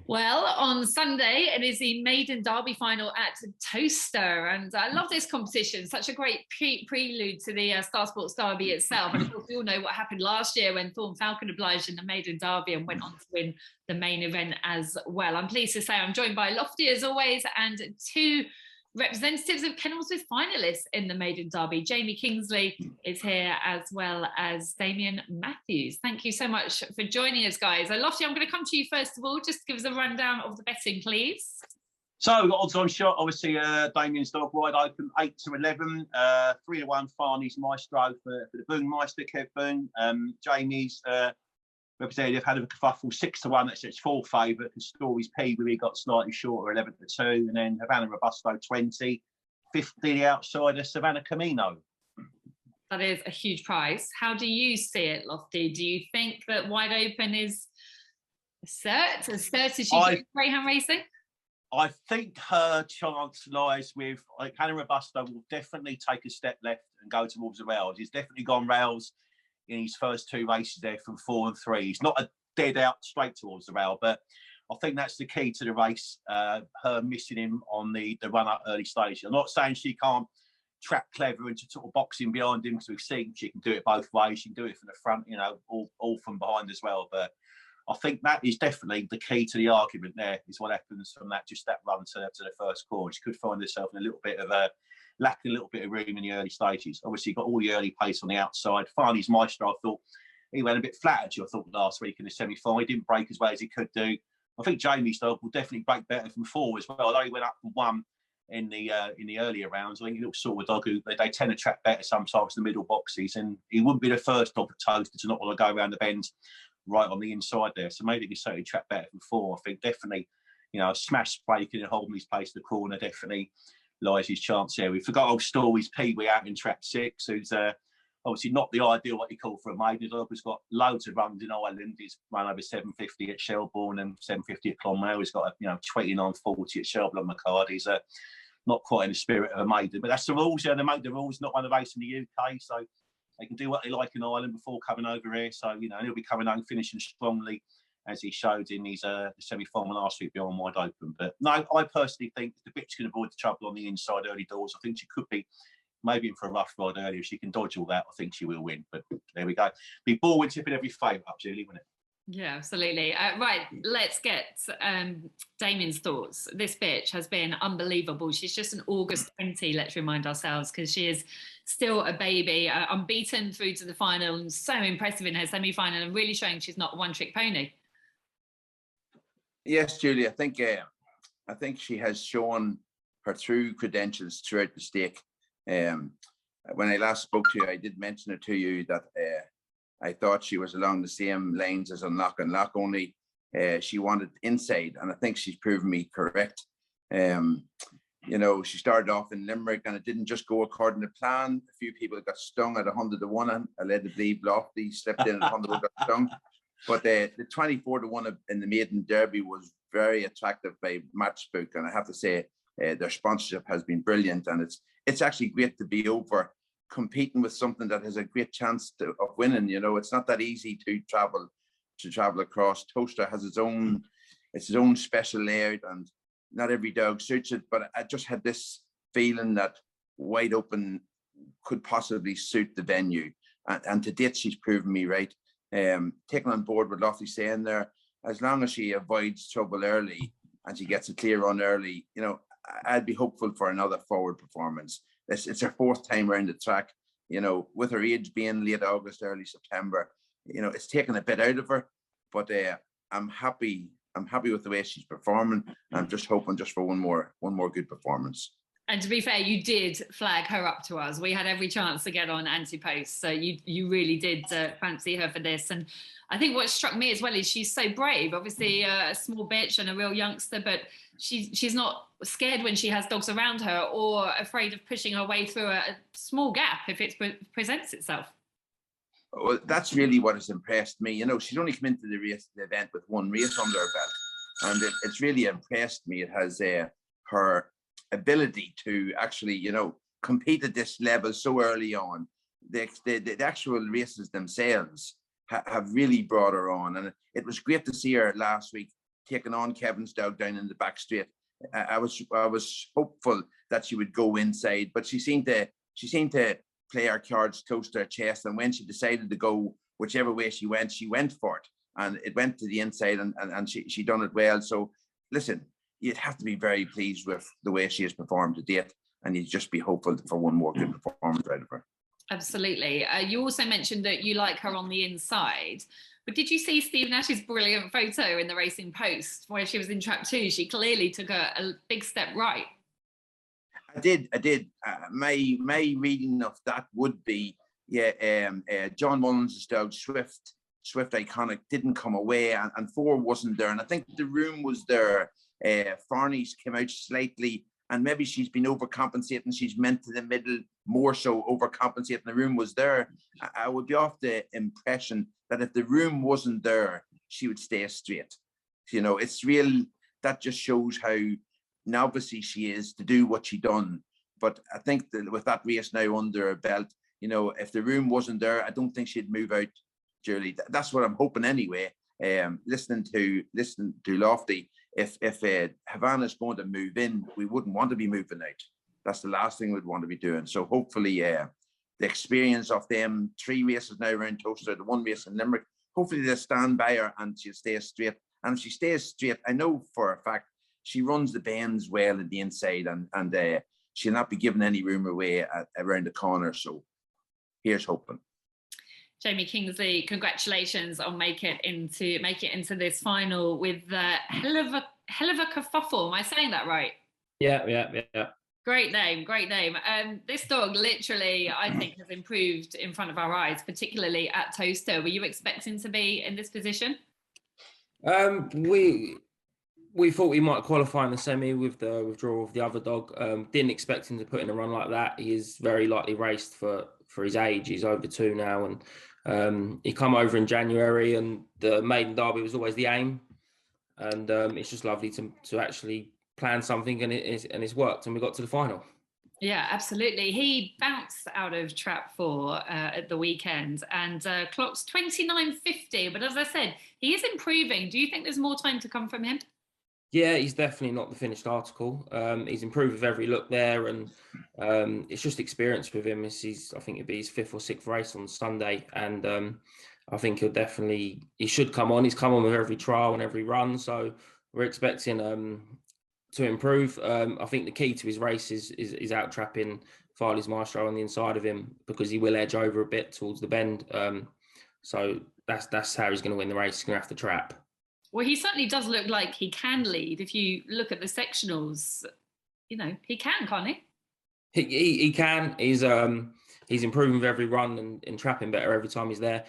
Well, on Sunday, it is the Maiden Derby final at Toaster. And I love this competition. Such a great prelude to the Star Sports Derby itself. And of course, we all know what happened last year when Thorn Falcon obliged in the Maiden Derby and went on to win the main event as well. I'm pleased to say I'm joined by Lofty, as always, and two representatives of kennels with finalists in the Maiden Derby. Jamie Kingsley is here, as well as Damien Matthews. Thank you so much for joining us, guys. Lofty, I'm going to come to you first of all. Just give us a rundown of the betting, please. So we've got odds on shot. Obviously, Damien's dog wide open, 8-11. 3-1 Farney's Maestro for the Boone Meister, Kev Boone. Jamie's representative Hellofakerfuffle, 6-1. That's its full favourite. And Stories P, we got slightly shorter, 11-2. And then Havana Robusto, 20. 50 the outsider, Savannah Camino. That is a huge price. How do you see it, Lofty? Do you think that wide open is as cert as she did greyhound racing? I think her chance lies with, like, Hannah Robusto will definitely take a step left and go towards the rails. He's definitely gone rails in his first two races there from 4 and 3. He's not a dead out straight towards the rail, but I think that's the key to the race, her missing him on the run up early stage. I'm not saying she can't trap clever into sort of boxing behind him, because we've seen she can do it both ways. She can do it from the front, you know, all from behind as well. But I think that is definitely the key to the argument there, is what happens from that, just that run to the first corner. She could find herself in a little bit of lacking a little bit of room in the early stages. Obviously, got all the early pace on the outside. Farney's Maestro, I thought he went a bit flat, actually, I thought, last week in the semi-final. He didn't break as well as he could do. I think Jamie's dog will definitely break better from 4 as well. Although he went up from 1 in the earlier rounds, I think he looks sort of dog who they tend to trap better sometimes in the middle boxes, and he wouldn't be the first dog at Toaster to not want to go around the bend right on the inside there. So maybe he can certainly trap better from 4. I think definitely, you know, a smash breaking and holding his place in the corner definitely lies his chance there. We forgot old Stories Pee Wee out in trap 6, who's obviously not the ideal what you call for a maiden dog. He's got loads of runs in Ireland. He's run over 750 at Shelbourne and 750 at Clonmel. He's got 29.40 at Shelbourne Macard. He's not quite in the spirit of a maiden, but that's the rules. Yeah, they make the rules. Not one of the race in the UK, so they can do what they like in Ireland before coming over here. So, you know, he'll be coming home finishing strongly, as he showed in his semi-final last week beyond wide open. But no, I personally think the bitch can avoid the trouble on the inside early doors. I think she could be maybe in for a rough ride earlier. If she can dodge all that, I think she will win. But there we go. Be ball win tipping every favour up, Julie, wouldn't it? Yeah, absolutely. Right, let's get Damien's thoughts. This bitch has been unbelievable. She's just an August 20, let's remind ourselves, because she is still a baby, unbeaten through to the final, and so impressive in her semi-final, and really showing she's not a one-trick pony. Yes, Julie, I think she has shown her true credentials throughout the stake. When I last spoke to you, I did mention it to you that I thought she was along the same lanes as Unlock and Lock, only she wanted inside, and I think she's proven me correct. You know, she started off in Limerick and it didn't just go according to plan. A few people got stung at 100-1, and I led to believe Lofty slipped in at 100 got stung. But the 24-1 in the Maiden Derby was very attractive by Matchbook, and I have to say their sponsorship has been brilliant, and it's actually great to be over competing with something that has a great chance of winning. You know, it's not that easy to travel across. Toaster has its own special layout, and not every dog suits it. But I just had this feeling that wide open could possibly suit the venue, and to date she's proven me right. Taking on board what Lofty's saying there, as long as she avoids trouble early and she gets a clear run early, you know, I'd be hopeful for another forward performance. It's her 4th time around the track, you know, with her age being late August, early September, you know, it's taken a bit out of her, but I'm happy with the way she's performing. I'm just hoping just for one more good performance. And to be fair, you did flag her up to us. We had every chance to get on anti-post. So you really did fancy her for this. And I think what struck me as well is she's so brave. Obviously a small bitch and a real youngster, but she's not scared when she has dogs around her or afraid of pushing her way through a small gap if it presents itself. Well, that's really what has impressed me. You know, she's only come into the event with 1 race under her belt. And it's really impressed me. It has her ability to actually, you know, compete at this level so early on. The actual races themselves have really brought her on, and it was great to see her last week taking on Kevin's dog down in the back straight. I was hopeful that she would go inside, but she seemed to play her cards close to her chest. And when she decided to go whichever way she went for it, and it went to the inside, and she done it well. So listen, you'd have to be very pleased with the way she has performed to date, and you'd just be hopeful for one more good performance out of her. Absolutely. You also mentioned that you like her on the inside. But did you see Steve Nash's brilliant photo in the Racing Post where she was in trap 2? She clearly took a big step right. I did. My reading of that would be, John Mullins' dog Swift Iconic didn't come away, and 4 wasn't there. And I think the room was there. Farney's came out slightly, and maybe she's been overcompensating. She's meant to the middle, more so overcompensating. The room was there. I would be off the impression that if the room wasn't there, she would stay straight. You know, it's real. That just shows how novice she is to do what she done. But I think that with that race now under her belt, you know, if the room wasn't there, I don't think she'd move out, Julie. That's what I'm hoping anyway. Listening to Lofty, if Havana's going to move in, we wouldn't want to be moving out. That's the last thing we'd want to be doing. So hopefully, the experience of them 3 races now around Toaster, the 1 race in Limerick, hopefully they'll stand by her and she'll stay straight. And if she stays straight, I know for a fact she runs the bends well in the inside, and she'll not be giving any room away around the corner. So here's hoping. Jamie Kingsley, congratulations on make it into this final with Hellofakerfuffle. Am I saying that right? Yeah. Great name. This dog literally, I think, has improved in front of our eyes, particularly at Toaster. Were you expecting to be in this position? We thought we might qualify in the semi with the withdrawal of the other dog. Didn't expect him to put in a run like that. He is very lightly raced for his age. He's over 2 now, and he come over in January, and the Maiden Derby was always the aim. And it's just lovely to actually plan something, and it's worked, and we got to the final. Yeah, absolutely. He bounced out of trap 4 at the weekend and clocks 29.50. But as I said, he is improving. Do you think there's more time to come from him? Yeah, he's definitely not the finished article. He's improved with every look there, and it's just experience with him. I think it'll be his 5th or 6th race on Sunday, and I think he should come on. He's come on with every trial and every run, so we're expecting to improve. I think the key to his race is out trapping Farley's Maestro on the inside of him, because he will edge over a bit towards the bend. So that's how he's going to win the race. He's going to have to trap. Well, he certainly does look like he can lead. If you look at the sectionals, you know, he can, can't he? He can. He's improving with every run and trapping better every time he's there.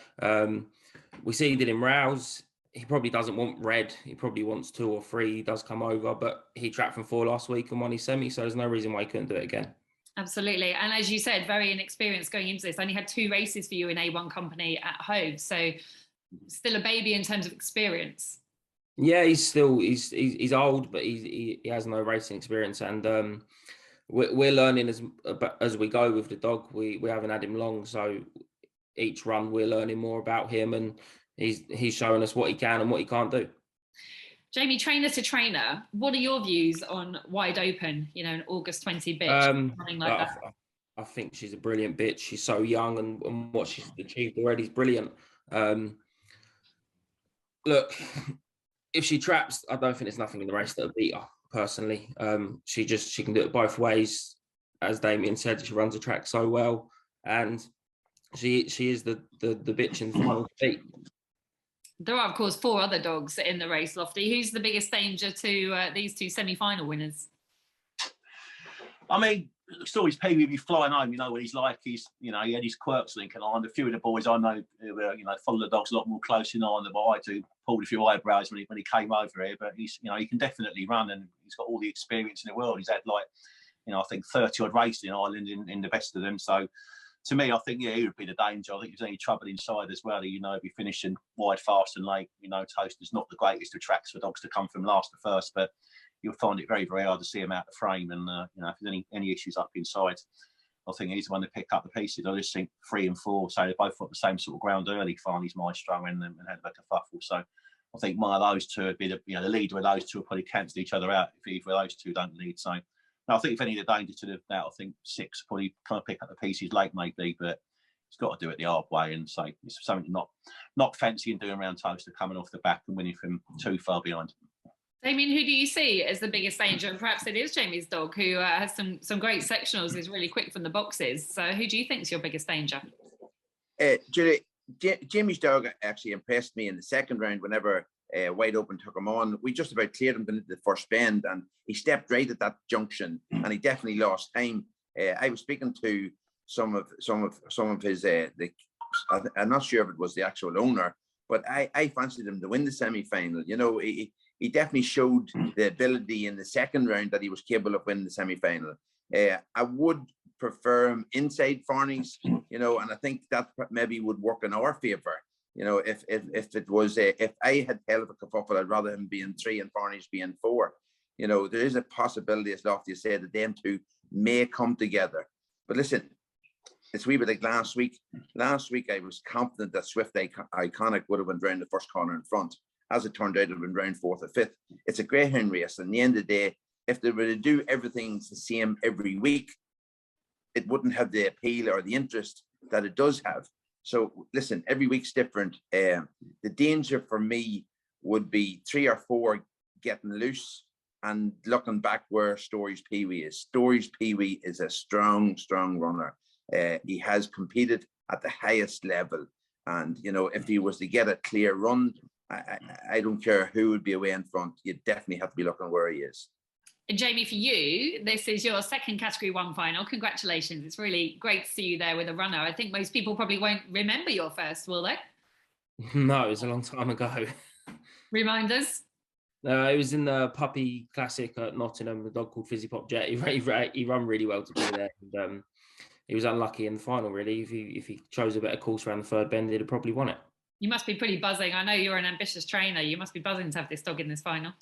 We see he did in Rouse. He probably doesn't want red. He probably wants 2 or 3. He does come over, but he trapped from 4 last week and won his semi, so there's no reason why he couldn't do it again. Absolutely. And as you said, very inexperienced going into this. Only had 2 races for you in A1 company at home, so still a baby in terms of experience. Yeah, he's old, but he has no racing experience, and we're learning as we go with the dog. We haven't had him long, so each run we're learning more about him, and he's showing us what he can and what he can't do. Jamie, trainer to trainer, what are your views on Wide Open? You know, an August 20 bitch running like that. I think she's a brilliant bitch. She's so young, and what she's achieved already is brilliant. Look. If she traps, I don't think there's nothing in the race that'll beat her, personally. She can do it both ways. As Damien said, she runs the track so well, and she is the bitch in the final beat. There are, of course, 4 other dogs in the race, Lofty. Who's the biggest danger to these 2 semi-final winners? I mean, it's always Pee Wee be flying home, you know, when he had his quirks linking on. A few of the boys I know, follow the dogs a lot more closely on than what I do. Pulled a few eyebrows when he came over here, but he can definitely run, and he's got all the experience in the world. He's had I think 30 odd races in Ireland in the best of them. So to me, I think he would be the danger. I think if there's any trouble inside as well, he'd be finishing wide, fast and late. Toaster's not the greatest of tracks for dogs to come from last to first, but you'll find it very, very hard to see him out the frame. And, if there's any issues up inside, I think he's the one to pick up the pieces. I just think 3 and 4, so they both got the same sort of ground early, Farney's Maestro and Hellofakerfuffle. So I think one of those two would be the leader of those two will probably cancel each other out if either of those two don't lead. So no, I think if any of the danger to that, I think 6 probably kind of pick up the pieces late maybe, but it's got to do it the hard way and say it's something not fancying doing around Toaster coming off the back and winning from too far behind. Damien, who do you see as the biggest danger? And perhaps it is Jamie's dog, who has some great sectionals, is really quick from the boxes. So who do you think is your biggest danger? Julie, Jamie's dog actually impressed me in the second round whenever Wide Open took him on. We just about cleared him into the first bend and he stepped right at that junction and he definitely lost time. I was speaking to some of his, I'm not sure if it was the actual owner, but I fancied him to win the semi-final. You know, he definitely showed the ability in the second round that he was capable of winning the semi-final. I would prefer him inside Farney's, you know, and I think that maybe would work in our favour. You know, if it was if I had Hellofakerfuffle, I'd rather him be in 3 and Farney's be in 4. You know, there is a possibility, as Lofty said, that them two may come together. But listen, it's a wee bit like last week. Last week, I was confident that Swift Iconic would have went round the first corner in front. As it turned out, it would have been round 4th or 5th. It's a greyhound race. And at the end of the day, if they were to do everything the same every week, it wouldn't have the appeal or the interest that it does have. So listen, every week's different. The danger for me would be 3 or 4 getting loose and looking back where Stories Pee-wee is. Stories Pee-wee is a strong runner. He has competed at the highest level. And, you know, if he was to get a clear run, I don't care who would be away in front. You definitely have to be looking where he is. And Jamie, for you, this is your second Category 1 final. Congratulations. It's really great to see you there with a runner. I think most people probably won't remember your first, will they? No, it was a long time ago. Remind us. It was in the Puppy Classic at Nottingham, a dog called Fizzy Pop Jet. He ran really well to be there. And, he was unlucky in the final, really. If he chose a better course around the third bend, he'd have probably won it. You must be pretty buzzing. I know you're an ambitious trainer. You must be buzzing to have this dog in this final.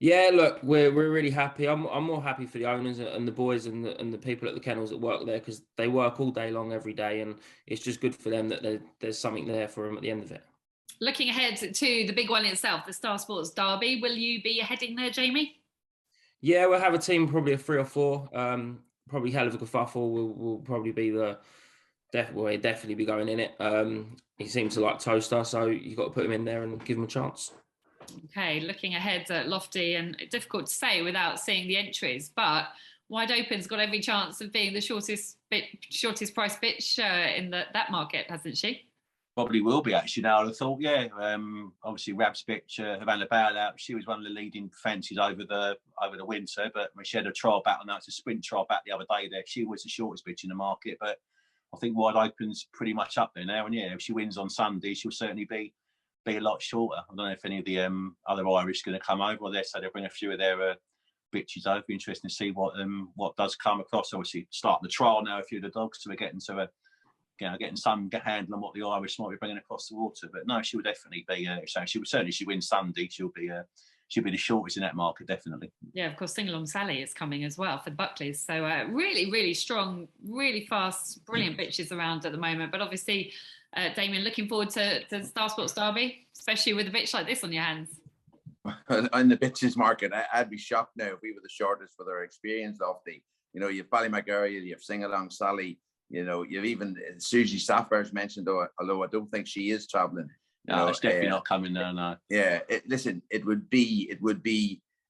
Yeah, look, we're really happy. I'm more happy for the owners and the boys and the people at the kennels that work there, because they work all day long every day, and it's just good for them that there's something there for them at the end of it. Looking ahead to the big one itself, the Star Sports Derby, will you be heading there, Jamie? Yeah, we'll have a team probably of 3 or 4. Probably Hellofakerfuffle will probably be definitely be going in it. He seems to like Toaster, so you've got to put him in there and give him a chance. Okay, looking ahead at Lofty, and difficult to say without seeing the entries, but Wide Open's got every chance of being the shortest price bitch in that market, hasn't she? Probably will be, actually. Now, I thought, yeah. Obviously, Rab's bitch, Havana Bailout, she was one of the leading fancies over the winter, but she had a trial battle. Now it's a sprint trial battle the other day there. She was the shortest bitch in the market, but I think Wide Open's pretty much up there now. And yeah, if she wins on Sunday, she'll certainly be a lot shorter. I don't know if any of the other Irish are going to come over, or they'll bring a few of their bitches over. Be interesting to see what does come across. Obviously, starting the trial now, a few of the dogs, so we're getting to getting some handle on what the Irish might be bringing across the water. But no, she would definitely be. So she would certainly, if she wins Sunday, she'll be the shortest in that market, definitely. Yeah, of course, Sing Along Sally is coming as well for the Buckleys. So really, really strong, really fast, brilliant bitches around at the moment. But obviously, Damien, looking forward to the Star Sports Derby, especially with a bitch like this on your hands. On the bitches market, I'd be shocked now if we were the shortest for their experience, Lofty. You know, you've Ballymacariel, you've Sing Along Sally. You know, you've even Susie Sapphire's mentioned, although I don't think she is travelling. No, it's definitely not coming there. No. Yeah, listen, it would be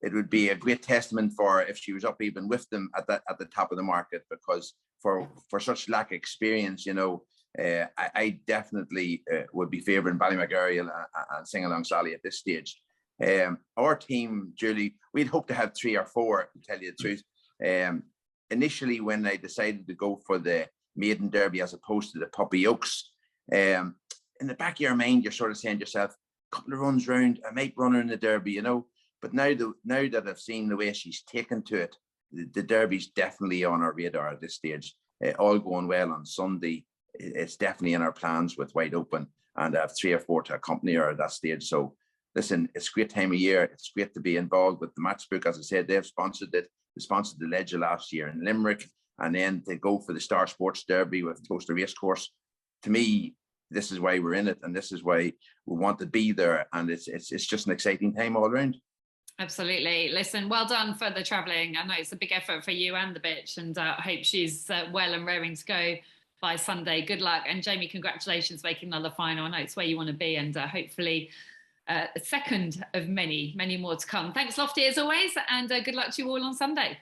a great testament for if she was up even with them at the top of the market, because for such lack of experience, you know, I definitely would be favouring Ballymacariel and Sing Along Sally at this stage. Our team, Julie, we'd hope to have 3 or 4, to tell you the truth. Initially, when I decided to go for the Maiden Derby as opposed to the Puppy Oaks, in the back of your mind, you're sort of saying to yourself, a couple of runs round, I might run her in the Derby, you know. But now that I've seen the way she's taken to it, the Derby's definitely on our radar at this stage. All going well on Sunday, it's definitely in our plans with Wide Open, and I have 3 or 4 to accompany her at that stage. So listen, it's a great time of year. It's great to be involved with the Matchbook. As I said, they've sponsored it. They sponsored the Ledger last year in Limerick, and then they go for the Star Sports Derby with Toaster Racecourse. To me, this is why we're in it, and this is why we want to be there. And it's just an exciting time all around. Absolutely. Listen, well done for the travelling. I know it's a big effort for you and the bitch, and I hope she's well and raring to go by Sunday. Good luck. And Jamie, congratulations making another final. I know it's where you want to be, and hopefully a second of many, many more to come. Thanks, Lofty, as always, and good luck to you all on Sunday.